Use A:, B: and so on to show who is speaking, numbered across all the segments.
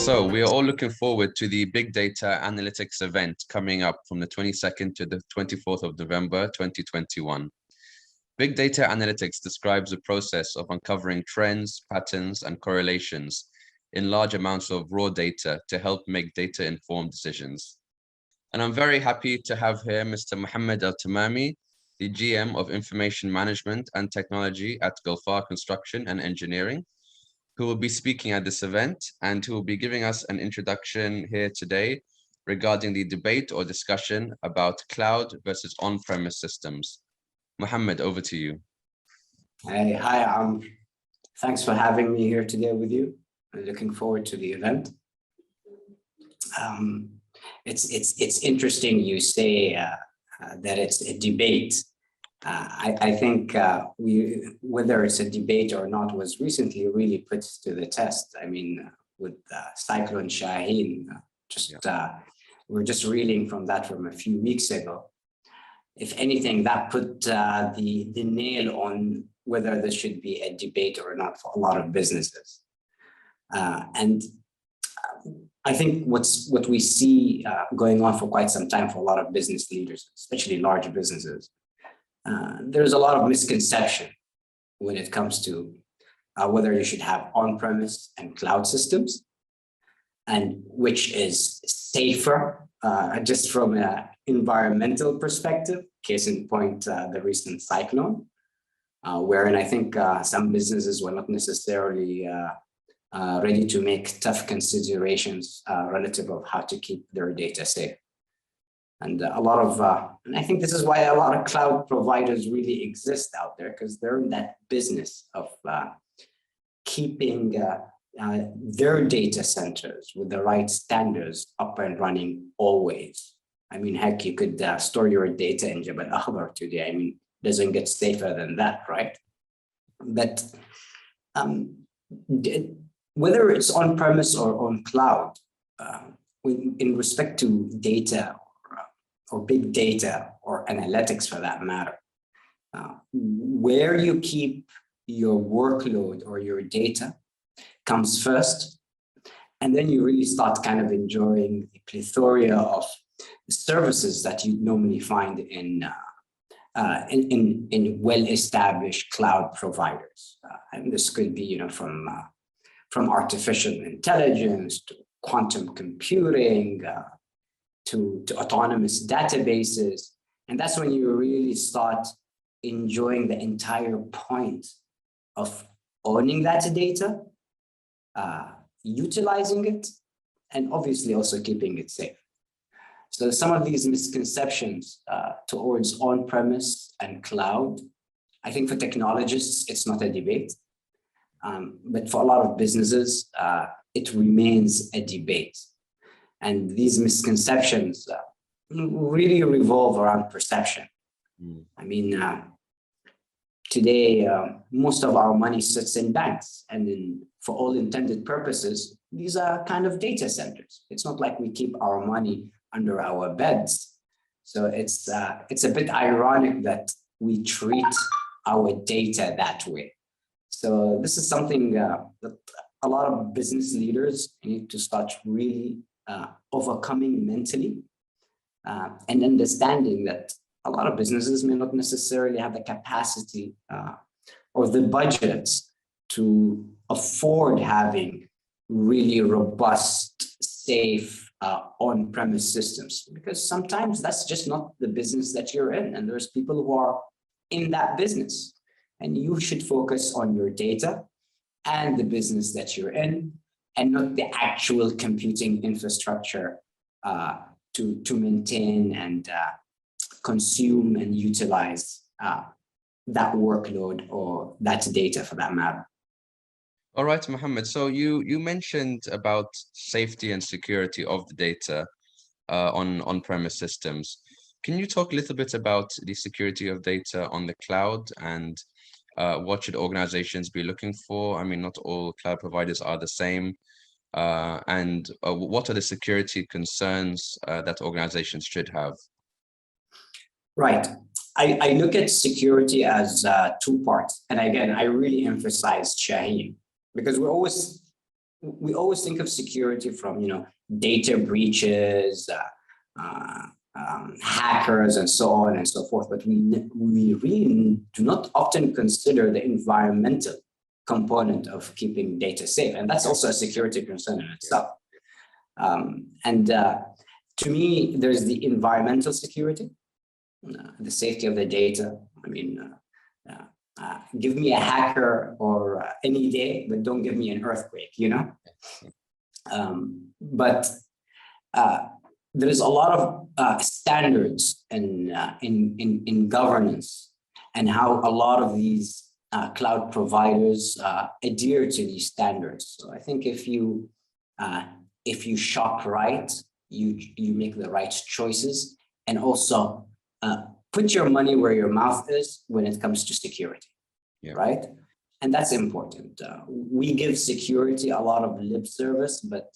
A: So we are all looking forward to the Big Data Analytics event coming up from the 22nd to the 24th of November, 2021. Big data analytics describes the process of uncovering trends, patterns, and correlations in large amounts of raw data to help make data-informed decisions. And I'm very happy to have here Mr. Mohammed Al Tamami, the GM of Information Management and Technology at Gulfar Construction and Engineering, who will be speaking at this event and who will be giving us an introduction here today regarding the debate or discussion about cloud versus on-premise systems. Mohammed, over to you.
B: Hey, hi, thanks for having me here today with you. I'm looking forward to the event. It's interesting you say that it's a debate. I think whether it's a debate or not was recently really put to the test. I mean, with Cyclone Shaheen, we're just reeling from that from a few weeks ago. If anything, that put the nail on whether this should be a debate or not for a lot of businesses. And I think what we see going on for quite some time for a lot of business leaders, especially large businesses, there's a lot of misconception when it comes to whether you should have on-premise and cloud systems, and which is safer, just from an environmental perspective. Case in point, the recent cyclone, wherein I think some businesses were not necessarily ready to make tough considerations relative of how to keep their data safe. And a lot of, and I think this is why a lot of cloud providers really exist out there, because they're in that business of keeping their data centers with the right standards up and running always. I mean, heck, you could store your data in Jabal Akhbar today. I mean, it doesn't get safer than that, right? But whether it's on-premise or on cloud, in respect to data or big data or analytics for that matter, where you keep your workload or your data comes first, and then you really start kind of enjoying the plethora of services that you normally find in well-established cloud providers. And this could be, you know, from artificial intelligence to quantum computing to autonomous databases. And that's when you really start enjoying the entire point of owning that data, utilizing it, and obviously also keeping it safe. So some of these misconceptions towards on-premise and cloud, I think for technologists, it's not a debate. But for a lot of businesses, it remains a debate. And these misconceptions really revolve around perception. I mean, today, most of our money sits in banks, and for all intended purposes, these are kind of data centers. It's not like we keep our money under our beds. So it's a bit ironic that we treat our data that way. So this is something that a lot of business leaders need to start really overcoming mentally, and understanding that a lot of businesses may not necessarily have the capacity or the budgets to afford having really robust, safe on-premise systems, because sometimes that's just not the business that you're in, and there's people who are in that business, and you should focus on your data and the business that you're in, and not the actual computing infrastructure to maintain and consume and utilize that workload or that data for that matter.
A: All right, Mohammed. So you mentioned about safety and security of the data on-premise systems. Can you talk a little bit about the security of data on the cloud, and what should organizations be looking for? I mean, not all cloud providers are the same. And what are the security concerns that organizations should have?
B: Right. I look at security as two parts. And again, I really emphasize Shaheen, because we always think of security from, data breaches, hackers, and so on and so forth. But we really do not often consider the environmental component of keeping data safe. And that's also a security concern in itself. And to me, there's the environmental security, the safety of the data. I mean, give me a hacker or any day, but don't give me an earthquake, But there is a lot of standards in governance, and how a lot of these cloud providers adhere to these standards. So I think if you shop right, you make the right choices, and also put your money where your mouth is when it comes to security, right? And that's important. We give security a lot of lip service, but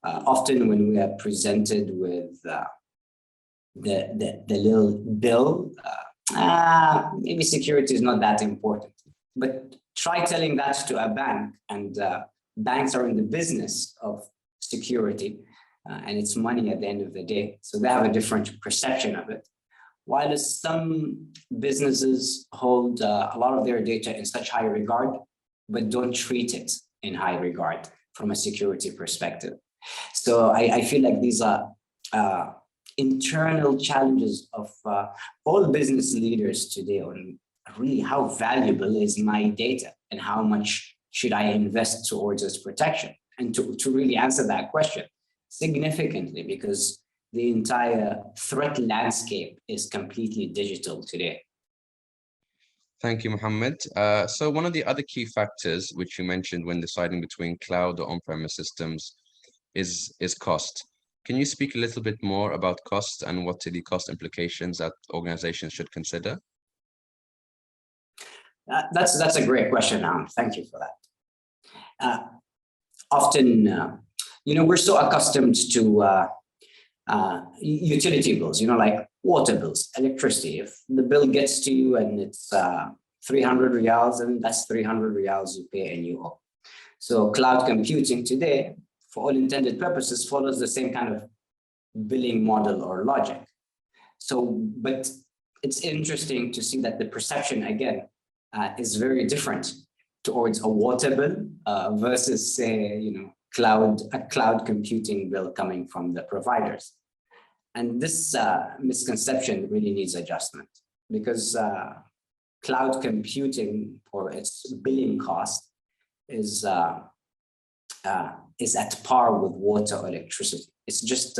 B: often when we are presented with the little bill, maybe security is not that important. But try telling that to a bank, and banks are in the business of security, and it's money at the end of the day. So they have a different perception of it. While some businesses hold a lot of their data in such high regard, but don't treat it in high regard from a security perspective. So I feel like these are internal challenges of all business leaders today on really how valuable is my data and how much should I invest towards its protection. And to really answer that question significantly, because the entire threat landscape is completely digital today.
A: Thank you, Mohammed. So one of the other key factors which you mentioned when deciding between cloud or on-premise systems is cost. Can you speak a little bit more about cost and what are the cost implications that organizations should consider?
B: That's a great question, thank you for that. Often, we're so accustomed to utility bills, like water bills, electricity. If the bill gets to you and it's 300 riyals, and that's 300 riyals you pay and you owe. So cloud computing today, for all intended purposes, follows the same kind of billing model or logic. So, but it's interesting to see that the perception, again, is very different towards a water bill versus, say, a cloud computing bill coming from the providers. And this misconception really needs adjustment, because cloud computing, or its billing cost, is at par with water or electricity. It's just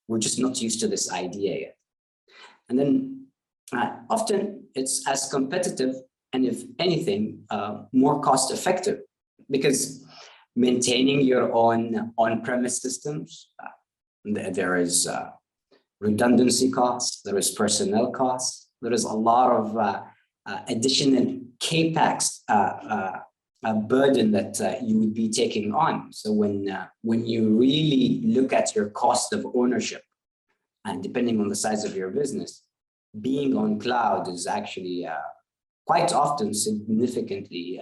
B: we're just not used to this idea yet. And then often it's as competitive, and if anything, more cost effective, because maintaining your own on-premise systems, there is redundancy costs, there is personnel costs, there is a lot of additional CapEx burden that you would be taking on. So when you really look at your cost of ownership, and depending on the size of your business, being on cloud is actually quite often significantly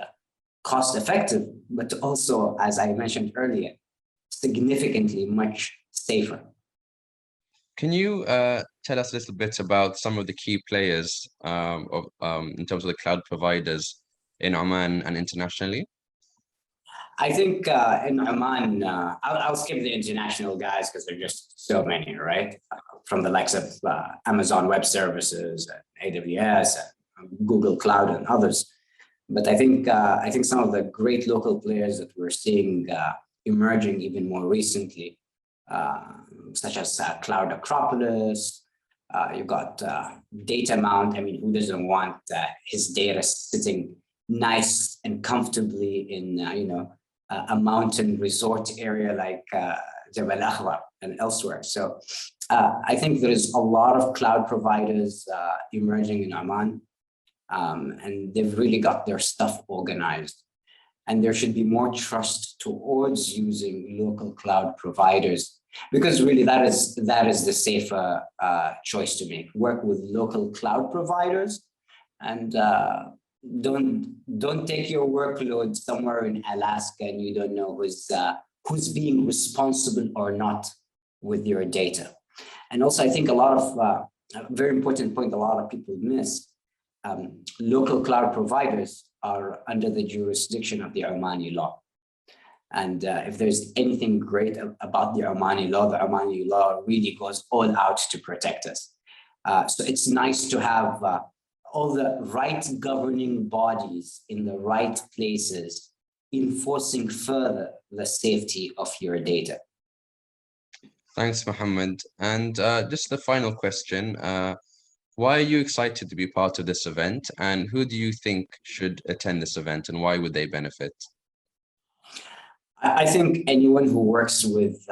B: cost effective, but also, as I mentioned earlier, significantly much safer.
A: Can you tell us a little bit about some of the key players in terms of the cloud providers in Oman and internationally?
B: I think in Oman, I'll skip the international guys because there are just so many, right? From the likes of Amazon Web Services, and AWS, and Google Cloud, and others. But I think some of the great local players that we're seeing emerging even more recently, such as Cloud Acropolis. You've got Datamount. I mean, who doesn't want his data sitting nice and comfortably in a mountain resort area like Jabal Akhbar and elsewhere? So I think there is a lot of cloud providers emerging in Oman, and they've really got their stuff organized. And there should be more trust towards using local cloud providers, because really that is the safer choice to make. Work with local cloud providers, and don't take your workload somewhere in Alaska and you don't know who's being responsible or not with your data. And also, I think a lot of a very important point a lot of people miss. Local cloud providers are under the jurisdiction of the Omani law. And if there's anything great about the Omani law really goes all out to protect us. So it's nice to have all the right governing bodies in the right places, enforcing further the safety of your data.
A: Thanks, Mohammed. And just the final question, why are you excited to be part of this event, and who do you think should attend this event, and why would they benefit?
B: I think anyone who works with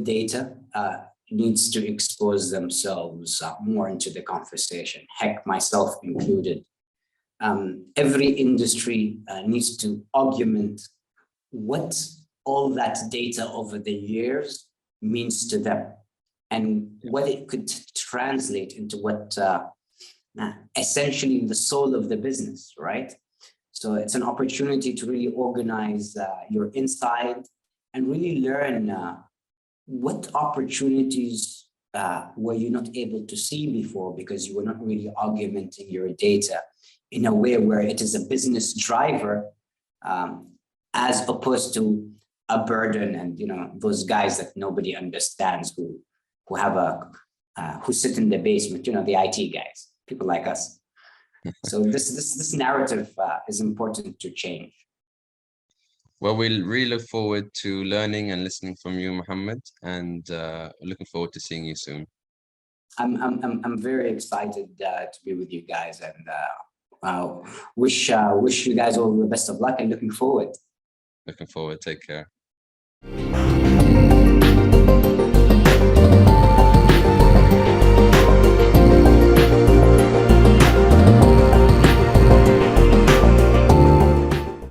B: data needs to expose themselves more into the conversation, heck, myself included. Every industry needs to augment what all that data over the years means to them and what it could translate into what essentially the soul of the business, right? So it's an opportunity to really organize your insight and really learn what opportunities were you not able to see before because you were not really augmenting your data in a way where it is a business driver as opposed to a burden and those guys that nobody understands who have who sit in the basement, the IT guys, people like us. So this narrative is important to change.
A: Well, we really look forward to learning and listening from you, Mohammed, and looking forward to seeing you soon.
B: I'm very excited to be with you guys, and wish you guys all the best of luck, and looking forward.
A: Looking forward. Take care.